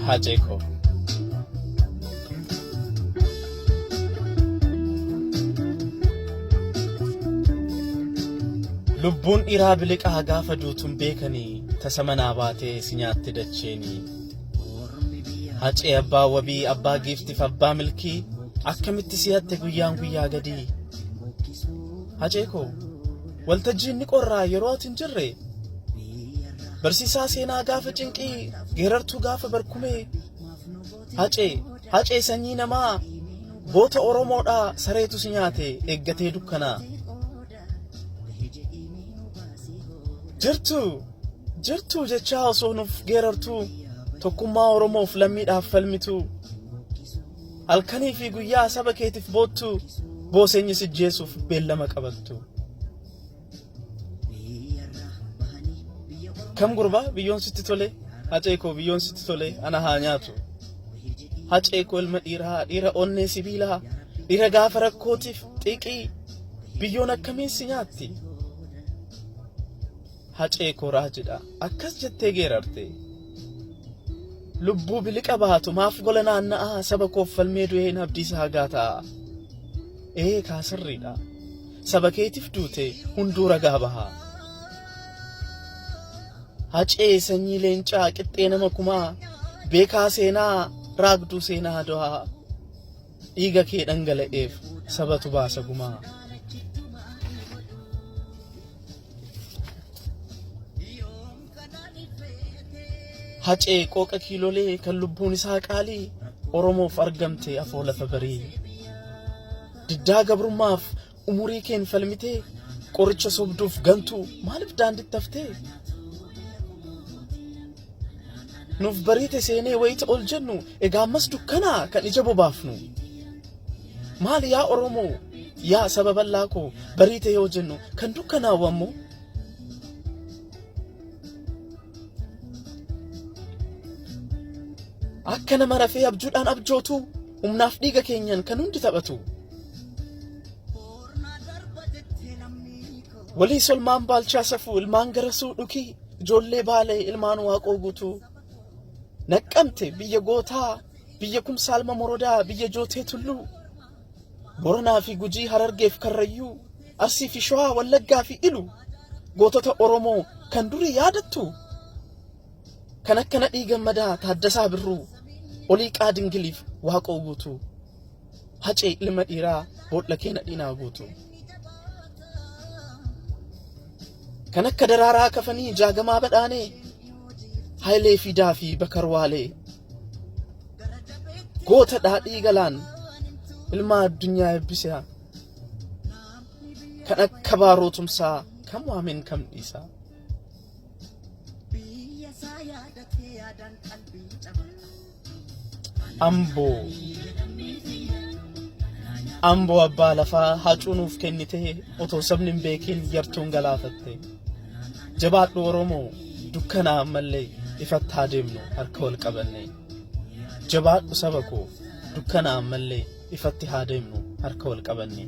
Hajeko. Lubbuun dhiiraa biliqaa gaafa duutuun beekanii tasamanaa baatee si nyaatti dacheenii. Hacee abbaa wabii abbaa giiftiif abbaa milkii akkamitti si'atte guyyaan guyyaa gadii. Hacee koo waltajjiin ni qorraa yeroo ati hin jirre. Barsiisaa seenaa gaafa cinqii geerartuu gaafa barkumee. Hacee sanyii namaa goota Oromoodhaa sareetu si nyaate eeggatee dukkanaa. Jirtu jechaa osoo nuuf geerartuu tokkummaa Oromoof lammiidhaaf falmitu. Halkanii fi guyyaa saba keetiif boottu booseenyi sijjeessuuf beellama qabattu. Kam gurbaa biyyoon sitti tole hacee koo biyyoon sitti tole ana haa nyaatu. Hacee koo ilma dhiira onnee sibiilaa dhiira gaafa rakkootiif xiiqii biyyoon akkamiin si nyaatti. Hacee koo raajidha akkas jettee geerarte. Lubbuu biliqa baatu maaf gola naanna'aa saba koof falmee du'een abdiisaa gaataa. Kaasirriidha saba keetiif duute hunduu ragaa bahaa. Hacee sanyii leencaa qixxee nama kumaa beekaa seenaa raagduu seenaa du'aa. Dhiiga kee dhangala'eef sabatu baasa gumaa. Hacee qooqa kiilolee kan lubbuun isaa qaalii Oromoof argamte afoo lafa barii. Diddaa gabrummaaf umurii keen falmitee qoricha sobduuf gantuu maaliif daanditti haftee. Nuuf bariite seenee wayita ol jennu egaa ammas dukkanaa kan ija bobaafnu. Maali yaa Oromoo yaa saba bal'aa koo bariite yoo jennu kan dukkanaawu ammoo. Akka nama rafee abjuudhaan abjootu humnaaf dhiiga keenyan kan hundi taphatu. Walii solmaan baalchaa safuu ilmaan garasuu dhukii ijoollee baalee ilmaan waaqoo guutuu. Naqqamte biyya gootaa biyya kumsaalma morodaa biyya jootee tulluu. Boranaa fi Gujii Harargeef Karrayyuu Arsii fi Shawaa Wallaggaa fi Ilu gootota Oromoo kan durii yaadattu. Kan akka Nadhii Gammadaa Taaddasaa Birruu Oliiqaa Dingiliif waaqoo guutuu. Hacee ilma dhiiraa boodha kee nadhiinaa guutuu. Kan akka Daraaraa Kafanii Jaagamaa Badhaanee Hayilee Fidaa fi Bakar Waalee goota Dhaadhii Galaan ilma addunyaa eebbisaa. Kan akka Baaroo Tumsaa kam waamen kam dhiisaa. Amboo abbaa lafaa hacuunuuf kennitee otoo sabni hin beekin yartuun galaafatte. Jabaadhu Oromoo dukkanaa ammallee ifatti haa deemnu harka wal qabanne. Jabaadhu saba koo dukkanaa ammallee ifatti haa deemnu harka wal qabanne.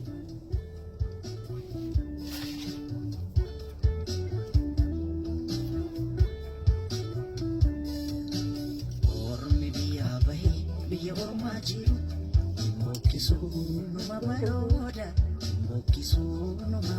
Mokisuu numa baroda, mokisuu numa